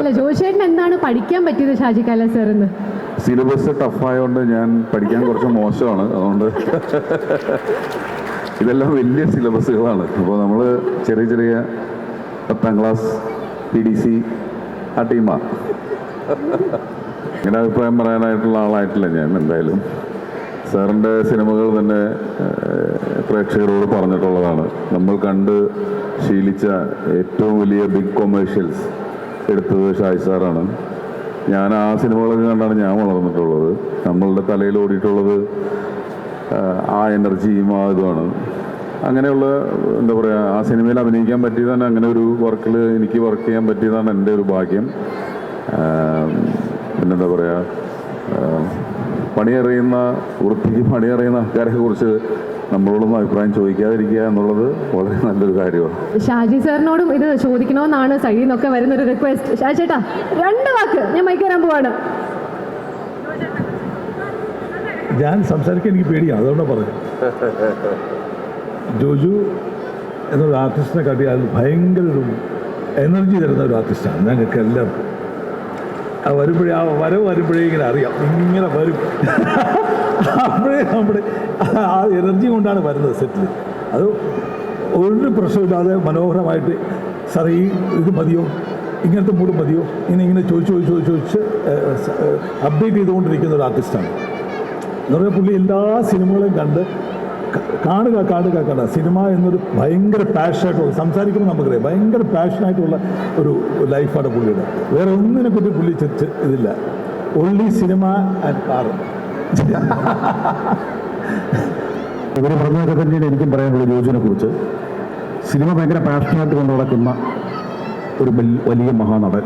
അല്ല, ജോഷേട്ടൻ എന്താണ് പഠിക്കാൻ പറ്റിയത് ഷാജി കൈലാസ് സാറിന്ന്? സിലബസ് ടഫായതുകൊണ്ട് ഞാൻ പഠിക്കാൻ കുറച്ച് മോശമാണ്. അതുകൊണ്ട് ഇതെല്ലാം വലിയ സിലബസുകളാണ്. അപ്പോൾ നമ്മൾ ചെറിയ ചെറിയ 10ാം ക്ലാസ് PDC ആ ടീമാണ്. ഇങ്ങനെ അഭിപ്രായം പറയാനായിട്ടുള്ള ആളായിട്ടില്ല ഞാൻ. എന്തായാലും സാറിൻ്റെ സിനിമകൾ തന്നെ പ്രേക്ഷകരോട് പറഞ്ഞിട്ടുള്ളതാണ്. നമ്മൾ കണ്ട് ശീലിച്ച ഏറ്റവും വലിയ ബിഗ് കൊമേഴ്ഷ്യൽസ് എടുത്തത് ഷാജി സാറാണ്. ഞാൻ ആ സിനിമകളൊക്കെ കണ്ടാണ് ഞാൻ വളർന്നിട്ടുള്ളത്. നമ്മളുടെ തലയിൽ ഓടിയിട്ടുള്ളത് ആ എനർജിയും ആ ഇതുമാണ്. അങ്ങനെയുള്ള എന്താ പറയുക, ആ സിനിമയിൽ അഭിനയിക്കാൻ പറ്റിയതാണ്. അങ്ങനെ ഒരു വർക്കിൽ എനിക്ക് വർക്ക് ചെയ്യാൻ പറ്റിയതാണ് എൻ്റെ ഒരു ഭാഗ്യം. പിന്നെന്താ പറയുക, വൃത്തിക്ക് പണിയറിയുന്ന ആൾക്കാരെ കുറിച്ച് നമ്മളോടൊന്നും അഭിപ്രായം ചോദിക്കാതിരിക്കുക എന്നുള്ളത് വളരെ നല്ലൊരു കാര്യമാണ്. ഷാജി സാറിനോടും ഇത് ചോദിക്കണമെന്നാണ് സൈഡിൽ നിന്നൊക്കെ വരുന്നൊരു റിക്വസ്റ്റ്. ഷാജി ചേട്ടാ 2 വാക്ക്, ഞാൻ മൈക്ക് തരാൻ പോവാണ്. ഞാൻ സംസാരിക്കാൻ എനിക്ക് പേടിയാണ്, അതുകൊണ്ടാണ് പറഞ്ഞു. ജോജു എന്നൊരു ആർട്ടിസ്റ്റിനെ കാട്ടി അത് ഭയങ്കര ഒരു എനർജി തരുന്ന ഒരു ആർട്ടിസ്റ്റാണ് ഞങ്ങൾക്ക് എല്ലാവർക്കും. ആ വരുമ്പോഴേ ഇങ്ങനെ അറിയാം, ഇങ്ങനെ വരും. അപ്പോഴേ നമ്മുടെ ആ എനർജി കൊണ്ടാണ് വരുന്നത് സെറ്റിൽ. അത് ഒരു പ്രശ്നമില്ലാതെ മനോഹരമായിട്ട് സാർ ഇത് മതിയോ, ഇങ്ങനത്തെ മൂഡ് മതിയോ, ഇങ്ങനെ ചോദിച്ച് അപ്ഡേറ്റ് ചെയ്തുകൊണ്ടിരിക്കുന്ന ഒരു ആർട്ടിസ്റ്റാണ്. എന്ന് പറഞ്ഞാൽ പുള്ളി എല്ലാ സിനിമകളും കണ്ട് കാണുക. സിനിമ എന്നൊരു ഭയങ്കര പാഷനായിട്ടുള്ള, സംസാരിക്കുമ്പോൾ നമുക്കറിയാം ഭയങ്കര പാഷനായിട്ടുള്ള ഒരു ലൈഫാണ് പുള്ളിയുടെ. വേറെ ഒന്നിനെ പറ്റി പുള്ളി ഇതില്ല. Only cinema and car. ഇവർ പറഞ്ഞതൊക്കെ തന്നെയാണ് എനിക്കും പറയാനുള്ളത് ജോജുവിനെ കുറിച്ച്. സിനിമ ഭയങ്കര പാഷനായിട്ട് കൊണ്ടു നടക്കുന്ന ഒരു വലിയ മഹാനടൻ.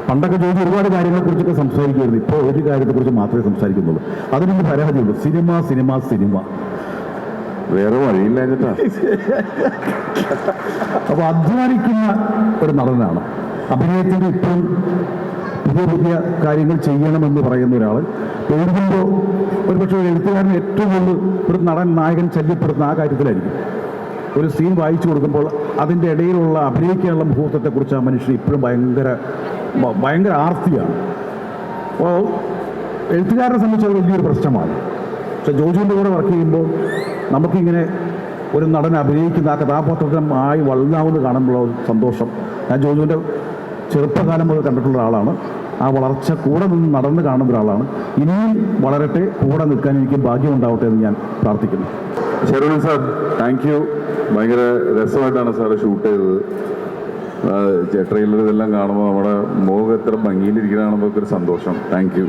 പണ്ടൊക്കെ ജോജു ഒരുപാട് കാര്യങ്ങളെക്കുറിച്ചൊക്കെ സംസാരിക്കുമായിരുന്നു. ഇപ്പോൾ ഒരു കാര്യത്തെക്കുറിച്ച് മാത്രമേ സംസാരിക്കുന്നുള്ളൂ. അതിനൊന്ന് പരാതിയുള്ളൂ, സിനിമ. വേറെ വഴിയില്ല ചേട്ടാ. അപ്പോൾ അധ്വാനിക്കുന്ന ഒരു നടനാണ്. അഭിനയത്തിൻ്റെ ഇപ്പോഴും പുതിയ കാര്യങ്ങൾ ചെയ്യണമെന്ന് പറയുന്ന ഒരാൾ എഴുതുമ്പോൾ ഒരുപക്ഷെ എഴുത്തുകാരന് ഏറ്റവും കൂടുതൽ ഒരു നായകൻ ശല്യപ്പെടുത്തുന്ന ആ കാര്യത്തിലായിരിക്കും. ഒരു സീൻ വായിച്ചു കൊടുക്കുമ്പോൾ അതിൻ്റെ ഇടയിലുള്ള അഭിനയിക്കാനുള്ള മുഹൂർത്തത്തെക്കുറിച്ച് ആ മനുഷ്യൻ ഇപ്പോഴും ഭയങ്കര ആർത്തിയാണ്. അപ്പോൾ എഴുത്തുകാരനെ സംബന്ധിച്ച് അത് വലിയൊരു പ്രശ്നമാണ്. പക്ഷെ ജോജുവിൻ്റെ കൂടെ വർക്ക് ചെയ്യുമ്പോൾ നമുക്കിങ്ങനെ ഒരു നടൻ അഭിനയിക്കുന്ന ആ കഥാപാത്രമായി വളർന്നാവുന്നത് കാണുമ്പോൾ സന്തോഷം. ഞാൻ ജോജുവിൻ്റെ ചെറുപ്പകാലം മുതൽ കണ്ടിട്ടുള്ള ഒരാളാണ്. ആ വളർച്ച കൂടെ നിന്ന് നടന്ന് കാണുന്ന ഒരാളാണ്. ഇനിയും വളരട്ടെ, കൂടെ നിൽക്കാൻ എനിക്ക് ഭാഗ്യം ഉണ്ടാവട്ടെ എന്ന് ഞാൻ പ്രാർത്ഥിക്കുന്നു. Saravanan sir, thank you. ഭയങ്കര രസമായിട്ടാണ് സാറ് ഷൂട്ട് ചെയ്തത്. ട്രെയിലർ ഇതെല്ലാം കാണുമ്പോൾ നമ്മുടെ മുഖം എത്ര ഭംഗിയിലിരിക്കുന്ന കാണുമ്പോൾ ഒരു സന്തോഷം. Thank you.